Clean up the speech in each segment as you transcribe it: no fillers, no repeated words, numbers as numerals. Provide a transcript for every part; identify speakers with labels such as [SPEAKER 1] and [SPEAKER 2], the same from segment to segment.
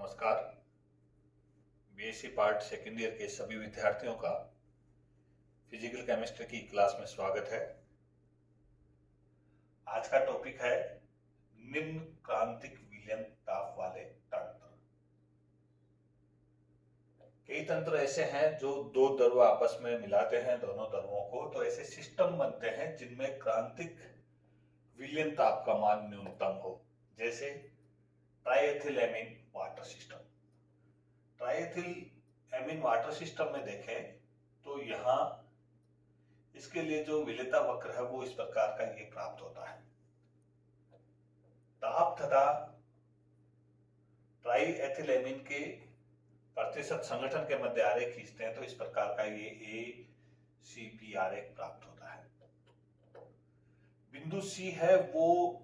[SPEAKER 1] नमस्कार। BSc part second year के सभी विद्यार्थियों का फिजिकल केमिस्ट्री की क्लास में स्वागत है। आज का टॉपिक है निम्न क्रांतिक विलयन ताप वाले तंत्र। कई तंत्र ऐसे हैं जो दो द्रव आपस में मिलाते हैं दोनों द्रवों को, तो ऐसे सिस्टम बनते हैं जिनमें क्रांतिक विलयन ताप का मान न्यूनतम हो, जैसे ट्राइएथिलएमीन वाटर सिस्टम। ट्राइएथिलएमीन वाटर सिस्टम में देखें तो यहाँ इसके लिए जो विलेयता वक्र है वो इस प्रकार का ये प्राप्त होता है। ताप तथा ट्राइएथिलएमीन के प्रतिशत संगठन के मध्य आरेख खींचते हैं तो इस प्रकार का ये ACP आरेख प्राप्त होता है। बिंदु C है वो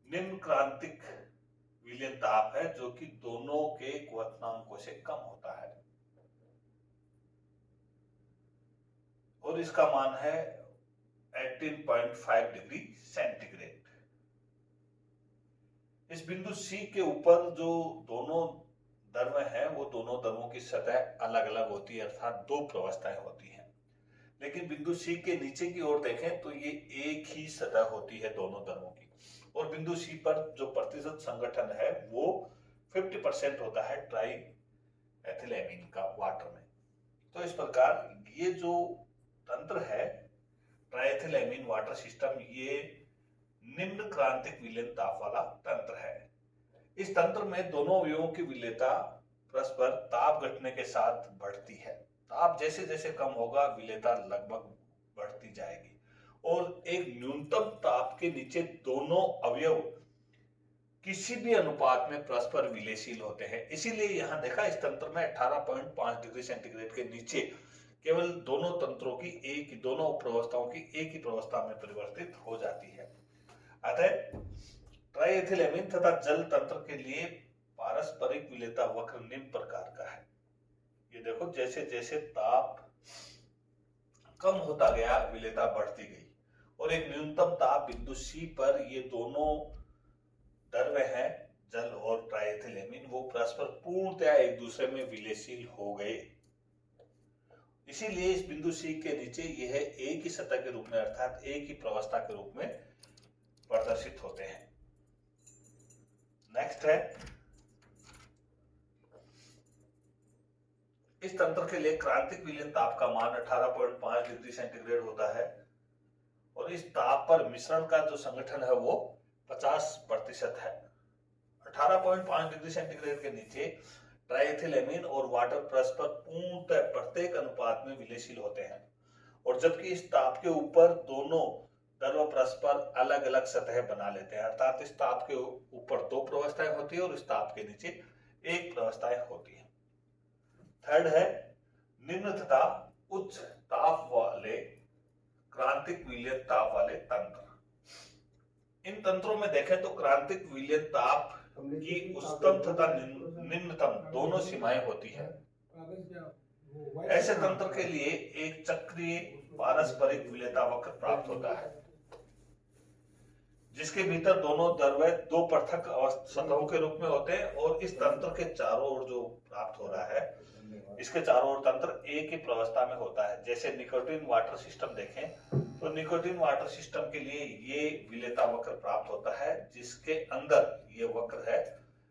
[SPEAKER 1] निम्न क्रांतिक विलयन ताप है जो कि दोनों के क्वथनांकों से कम होता है और इसका मान है 18.5 डिग्री सेंटीग्रेड। इस बिंदु C के ऊपर जो दोनों द्रव हैं वो दोनों द्रवों की सतह अलग अलग होती है, अर्थात दो प्रवस्थाएं होती हैं। लेकिन बिंदु C के नीचे की ओर देखें तो ये एक ही सतह होती है दोनों द्रवों की, और बिंदु C पर जो प्रतिशत संगठन है वो 50% होता है ट्राई एथिलएमीन का वाटर में। तो इस प्रकार ये जो तंत्र है ट्राइएथिलएमीन वाटर सिस्टम, ये निम्न क्रांतिक विलयन ताप वाला तंत्र है। इस तंत्र में दोनों अवयवों की विलेयता परस्पर ताप घटने के साथ बढ़ती है। ताप जैसे जैसे कम होगा विलेयता लगभग बढ़ती जाएगी और एक न्यूनतम ताप के नीचे दोनों अवयव किसी भी अनुपात में परस्पर विलयशील होते हैं। इसीलिए यहां देखा इस तंत्र में 18.5 डिग्री सेंटीग्रेड के नीचे केवल दोनों तंत्रों की दोनों प्रवस्थाओं की एक ही प्रवस्था में परिवर्तित हो जाती है। अतः ट्राइएथिलएमीन तथा जल तंत्र के लिए पारस्परिक विलेयता वक्र निम्न प्रकार का है। ये देखो जैसे जैसे ताप कम होता गया विलेयता बढ़ती गई और एक न्यूनतम ताप बिंदु C पर ये दोनों द्रव हैं जल और ट्राइएथिलएमीन वो परस्पर पूर्णतया एक दूसरे में विलयशील हो गए। इसीलिए इस बिंदु C के नीचे यह एक ही सतह के रूप में अर्थात एक ही प्रवस्था के रूप में प्रदर्शित होते हैं। नेक्स्ट है इस तंत्र के लिए क्रांतिक विलयन ताप का मान 18.5 डिग्री सेंटीग्रेड होता है और इस ताप पर मिश्रण का जो संगठन है वो 50% है। 18.5 डिग्री सेंटीग्रेड के नीचे ट्राइएथिलएमीन और वाटर परस्पर पूर्णतः प्रत्येक अनुपात में विलयशील होते हैं और जबकि इस ताप के ऊपर दोनों द्रव परस्पर अलग अलग सतह बना लेते हैं, अर्थात इस ताप के ऊपर दो प्रवस्थाएं होती है और इस ताप के नीचे एक प्रवस्थाएं होती है। थर्ड है निम्न तथा उच्च ताप वाले क्रांतिक विलयन ताप वाले तंत्र। इन तंत्रों में देखें तो क्रांतिक विलयन ताप की उच्चतम तथा निम्नतम दोनों सीमाएं होती है। ऐसे तंत्र के लिए एक चक्रीय पारस्परिक विलेयता वक्र प्राप्त होता है जिसके भीतर दोनों द्रव दो पृथक सतहों के रूप में होते हैं और इस तंत्र के चारों ओर जो प्राप्त हो रहा है इसके चारों ओर तंत्र एक ही प्रवस्था में होता है। जैसे निकोटीन वाटर सिस्टम देखें तो निकोटीन वाटर सिस्टम के लिए ये विलेयता वक्र प्राप्त होता है जिसके अंदर ये वक्र है,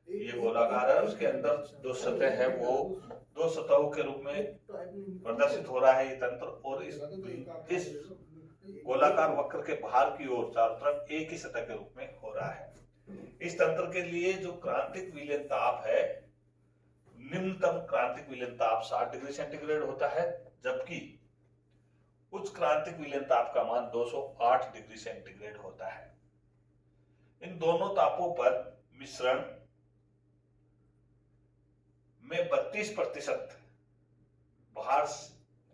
[SPEAKER 1] ये गोलाकार है, उसके अंदर दो सतह है वो दो सतहों के रूप में प्रदर्शित हो रहा है ये तंत्र और इस गोलाकार वक्र के बाहर की ओर चारों तरफ एक ही सतह के रूप में हो रहा है। इस तंत्र के लिए जो क्रांतिक विलयन ताप है निम्नतम क्रांतिक विलयन ताप 60 डिग्री सेंटीग्रेड होता है जबकि उच्च क्रांतिक विलयन ताप का मान 208 डिग्री सेंटीग्रेड होता है। इन दोनों तापों पर मिश्रण में 32% बाहर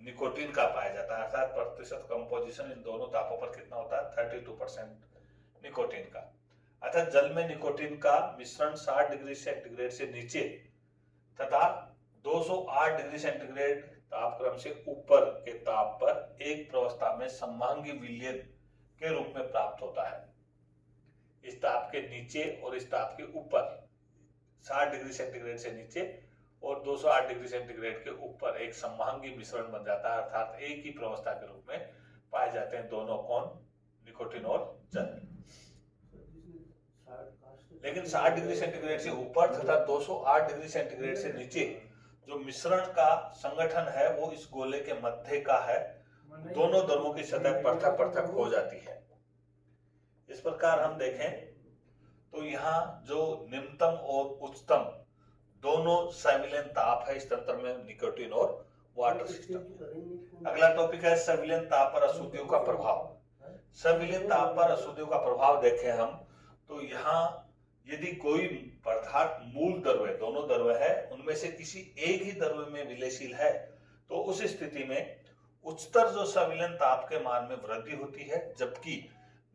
[SPEAKER 1] निकोटीन का पाया जाता है, अर्थात प्रतिशत कंपोजिशन इन दोनों तापों पर कितना होता है 32% निकोटीन का। अर्थात जल में निकोटीन का मिश्रण 60 डिग्री सेंटीग्रेड से नीचे तथा 208 डिग्री सेंटीग्रेड तापक्रम से ऊपर के ताप पर एक प्रवस्था में सममांगी विलयन के रूप में प्राप्त होता है। इस ताप के नीचे और इस ताप के ऊपर 60 डिग्री सेंटीग्रेड से नीचे और 208 डिग्री सेंटीग्रेड के ऊपर एक समभांगी मिश्रण बन जाता है, अर्थात एक ही प्रवस्था के रूप में पाए जाते हैं दोनों कौन, निकोटीन और जल। लेकिन 60 डिग्री सेंटीग्रेड से ऊपर तथा 208 डिग्री सेंटीग्रेड से नीचे जो मिश्रण का संगठन है वो इस गोले के मध्य का है, दोनों द्रवों की सतह पृथक पृथक हो जाती है। इस प्रकार हम देखें तो यहाँ जो निम्नतम और उच्चतम दोनों संविलीन ताप है इस तंत्र में, निकोटीन और वाटर सिस्टम। अगला टॉपिक है संविलीन ताप पर अशुद्धियों का प्रभाव। संविलीन ताप पर अशुद्धियों का प्रभाव देखें हम तो यहाँ यदि कोई पदार्थ मूल द्रव्य, दोनों द्रव्य है, उनमें से किसी एक ही द्रव्य में विलयशील है तो उस स्थिति में उच्चतर जो संविलीन ताप के मान में वृद्धि होती है, जबकि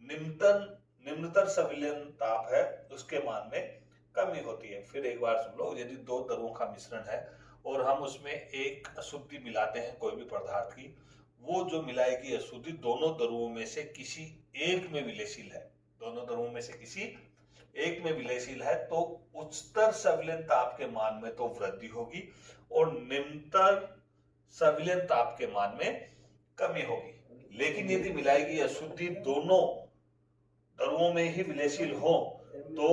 [SPEAKER 1] निम्नतर संविलीन ताप है उसके मान में कमी होती है। फिर एक बार सुन लो, यदि दो द्रवों का मिश्रण है और हम उसमें एक अशुद्धि मिलाते हैं कोई भी पदार्थ की, वो जो मिलाई गई अशुद्धि दोनों द्रवों में से किसी एक में विलयशील है, दोनों द्रवों में से किसी एक में विलयशील है तो उच्चतर संविलीन ताप के मान में तो वृद्धि होगी और निम्नतर संविलीन ताप के मान में कमी होगी। लेकिन यदि मिलाई गई अशुद्धि दोनों द्रवों में ही विलयशील हो तो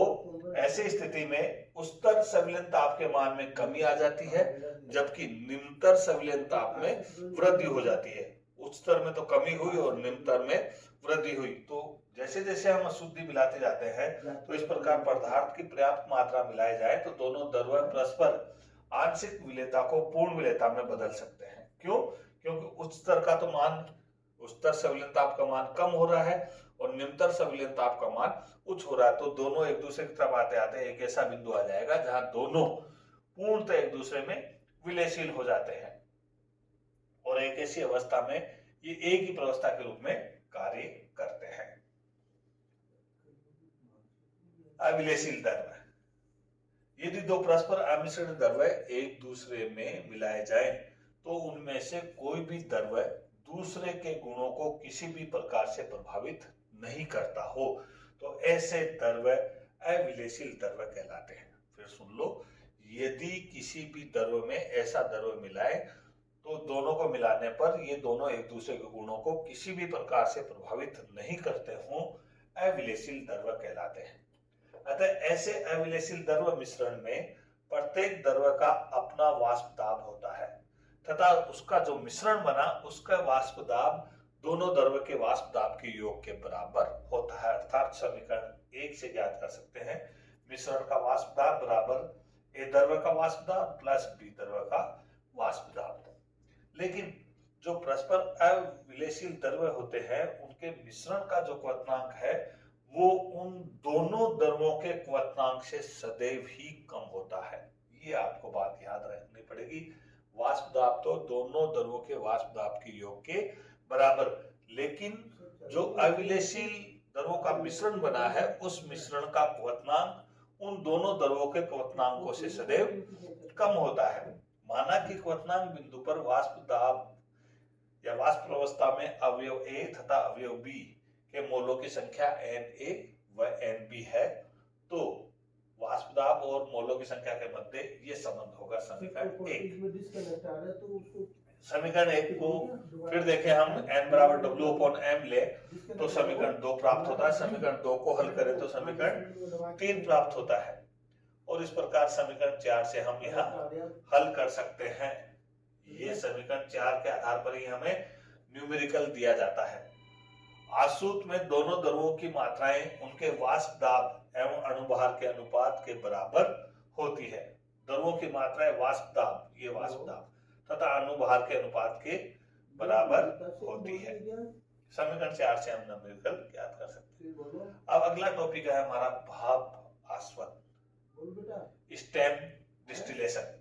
[SPEAKER 1] ऐसी स्थिति में उच्चतर संविलीन ताप के मान में कमी आ जाती है, जबकि निम्नतर संविलीन ताप में वृद्धि हो जाती है। उच्चतर में तो कमी हुई और निम्नतर में वृद्धि हुई। तो जैसे जैसे हम अशुद्धि मिलाते जाते हैं तो इस प्रकार पदार्थ की पर्याप्त मात्रा मिलाई जाए तो दोनों द्रव्य परस्पर आंशिक विलेयता को पूर्ण विलेयता में बदल सकते हैं। क्यों? क्योंकि उच्चतर का तो मान, उच्चतर संविलीन ताप का मान कम हो रहा है और निम्नतर संविलीन ताप का मान उच्च हो रहा है, तो दोनों एक दूसरे की तरफ आते आते एक ऐसा बिंदु आ जाएगा जहां दोनों पूर्णतः एक दूसरे में विलयशील हो जाते हैं और एक ऐसी अवस्था में ये एक ही प्रवस्था के रूप में कार्य करते हैं। अविलयशील द्रव्य। यदि दो परस्पर अमिश्रण द्रव्य एक दूसरे में मिलाए जाएं तो उनमें से कोई भी द्रव्य दूसरे के गुणों को किसी भी प्रकार से प्रभावित नहीं करता हो तो ऐसे द्रव्य अविलयशील द्रव्य कहलाते हैं। फिर सुन लो, यदि किसी भी द्रव्य में ऐसा द्रव्य मिलाए तो दोनों को मिलाने पर ये दोनों एक दूसरे के गुणों को किसी भी प्रकार से प्रभावित नहीं करते हो, अविलयशील द्रव्य कहलाते हैं। अतः ऐसे अविलयशील द्रव्य मिश्रण में प्रत्येक द्रव्य का अपना वाष्प दाब होता है तथा उसका जो मिश्रण बना उसका वाष्प दाब दोनों द्रव्य के वाष्प दाब के योग के बराबर होता है। अर्थात समीकरण 1 से ज्ञात कर सकते हैं मिश्रण का वाष्प दाब बराबर ए द्रव्य का वाष्प दाब प्लस बी द्रव्य का वाष्प दाब। लेकिन जो परस्पर अविलयशील द्रव्य होते हैं उनके मिश्रण का जो क्वथनांक है वो उन दोनों द्रव्यों के क्वथनांक से सदैव ही कम होता है। ये आपको बात याद रखनी पड़ेगी। वाष्प दाब तो दोनों द्रव्यों के वाष्प दाब के योग के बराबर, लेकिन जो अविलयशील द्रव्यों का मिश्रण बना है उस मिश्रण का क्वथनांक उन दोनों द्रव्यों के क्वथनांकों से सदैव कम होता है। माना कि क्वथनांक बिंदु पर वाष्प दाब या वाष्प अवस्था में अवयव ए तथा अवयव बी के मोलों की संख्या Na व Nb है तो वाष्प दाब और मोलों की संख्या के मध्य ये संबंध होगा समीकरण 1। समीकरण 1 को फिर देखें हम n बराबर W/m ले तो समीकरण 2 प्राप्त होता है। समीकरण 2 को हल करें तो समीकरण 3 प्राप्त होता है और इस प्रकार समीकरण 4 से हम यहाँ हल कर सकते हैं। ये समीकरण 4 के आधार पर ही हमें न्यूमेरिकल दिया जाता है। आसूत में दोनों द्रवों की मात्राएं उनके वाष्प दाब एवं अणुभार के अनुपात के बराबर होती है। द्रवों की मात्राएं वाष्प दाब, ये वाष्प दाब तथा अणुभार के अनुपात के बराबर होती है। समीकरण 4 से हम न्यूमेरिकल ज्ञात कर सकते हैं। अब अगला टॉपिक है हमारा भाप आस्वन, स्टेम डिस्टिलेशन।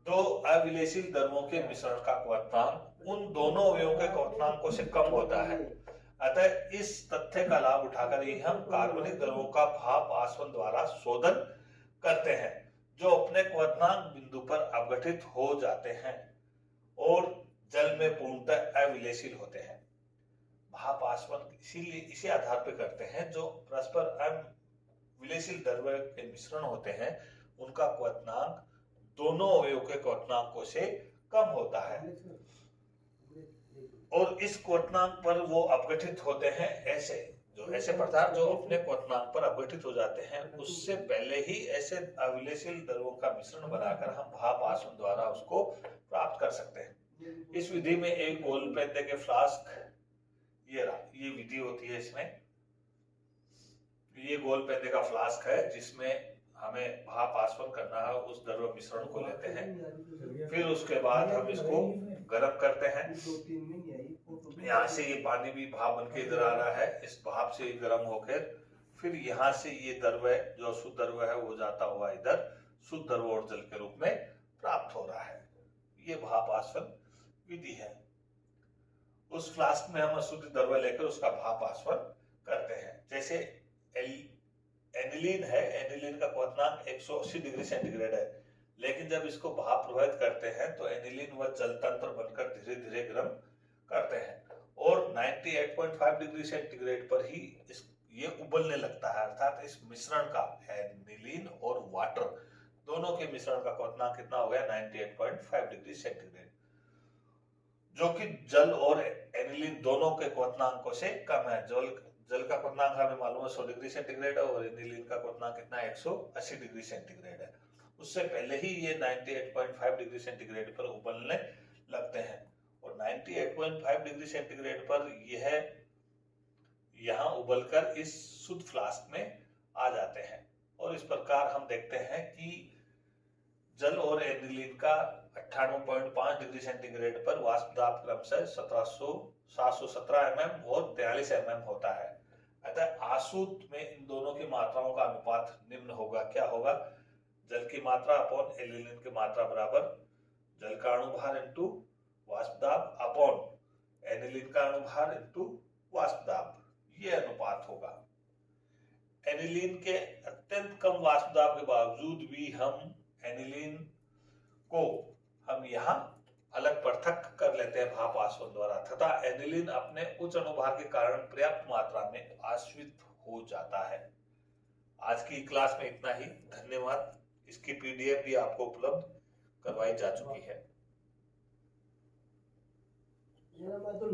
[SPEAKER 1] दो अविलयशील द्रवों के मिश्रण का क्वथनांक उन दोनों अवयवों के क्वथनांकों से कम होता है। अतः इस तथ्य का लाभ उठाकर ही हम कार्बनिक द्रवों का भाप आस्वन द्वारा शोधन करते हैं जो अपने क्वथनांक बिंदु पर अपघटित हो जाते हैं और जल में पूर्णतः अविलयशील होते हैं। भाप आस्वन इसीलिए इसी आधार पर करते हैं जो परस्पर विलेयशील द्रव्य के मिश्रण होते हैं उनका क्वथनांक दोनों अवयवों के क्वथनांकों से कम होता है और इस क्वथनांक पर वो अपघटित होते हैं। ऐसे पदार्थ जो अपने क्वथनांक पर अपघटित हो जाते हैं उससे पहले ही ऐसे अविलेयशील द्रव्यों का मिश्रण बनाकर हम भाप आसवन द्वारा उसको प्राप्त कर सकते हैं। इस विधि में एक गोल पेंदे के फ्लास्क, ये विधि होती है। इसमें ये गोल पेंदे का फ्लास्क है जिसमें हमें भाप आसवन करना है। उस द्रव्य मिश्रण को लेते हैं, फिर उसके बाद हम इसको गर्म करते हैं। यहाँ से ये पानी भी भाप बन के इधर आ रहा है, इस भाप से गर्म होकर फिर यहाँ से ये द्रव्य जो शुद्ध द्रव्य है वो जाता हुआ इधर शुद्ध द्रव्य और जल के रूप में प्राप्त हो रहा है। ये भाप आसवन विधि है। उस फ्लास्क में हम अशुद्ध द्रव्य लेकर उसका भाप आसवन करते हैं। जैसे एनिलीन है, एनिलीन का क्वथनांक 180 डिग्री सेंटीग्रेड है, लेकिन जब इसको भाप प्रभावित करते हैं तो एनिलीन व जल तंत्र बनकर धीरे धीरे गर्म करते हैं और 98.5 डिग्री सेंटीग्रेड पर ही ये उबलने लगता है। अर्थात इस मिश्रण का, एनिलीन और वाटर दोनों के मिश्रण का क्वथनांक कितना हो गया, 98.5 डिग्री सेंटीग्रेड, जो कि जल और एनिलीन दोनों के क्वथनांकों से कम है। जल का क्वथनांक हमें मालूम है 100 डिग्री सेंटीग्रेड है और एनिलीन का क्वथनांक कितना 180 डिग्री सेंटीग्रेड है। उससे पहले ही ये 98.5 डिग्री सेंटीग्रेड पर उबलने लगते हैं और 98.5 डिग्री सेंटीग्रेड पर यह यहाँ उबलकर इस शुद्ध फ्लास्क में आ जाते हैं और इस प्रकार हम देखते हैं कि जल और एनिलीन का 98.5 डिग्री सेंटीग्रेड पर वाष्प दाब क्रमशः 717 mm और 43 mm होता है। अतः आसुत में इन दोनों की मात्राओं का अनुपात निम्न होगा। क्या होगा, जल की मात्रा अपॉन एनिलीन की मात्रा बराबर जल का अणुभार इंटू वाष्प दाब अपॉन एनिलीन का अणुभार इंटू वाष्प दाब, ये अनुपात होगा। एनिलीन के अत्यंत कम वाष्प दाब के बावजूद भी हम एनिलीन को हम यहाँ अलग पृथक कर लेते हैं भाप आसवन द्वारा तथा एनिलीन अपने उच्च अणुभार के कारण पर्याप्त मात्रा में आश्वित हो जाता है। आज की क्लास में इतना ही। धन्यवाद। इसकी पीडीएफ भी आपको उपलब्ध करवाई जा चुकी है।
[SPEAKER 2] मैं तो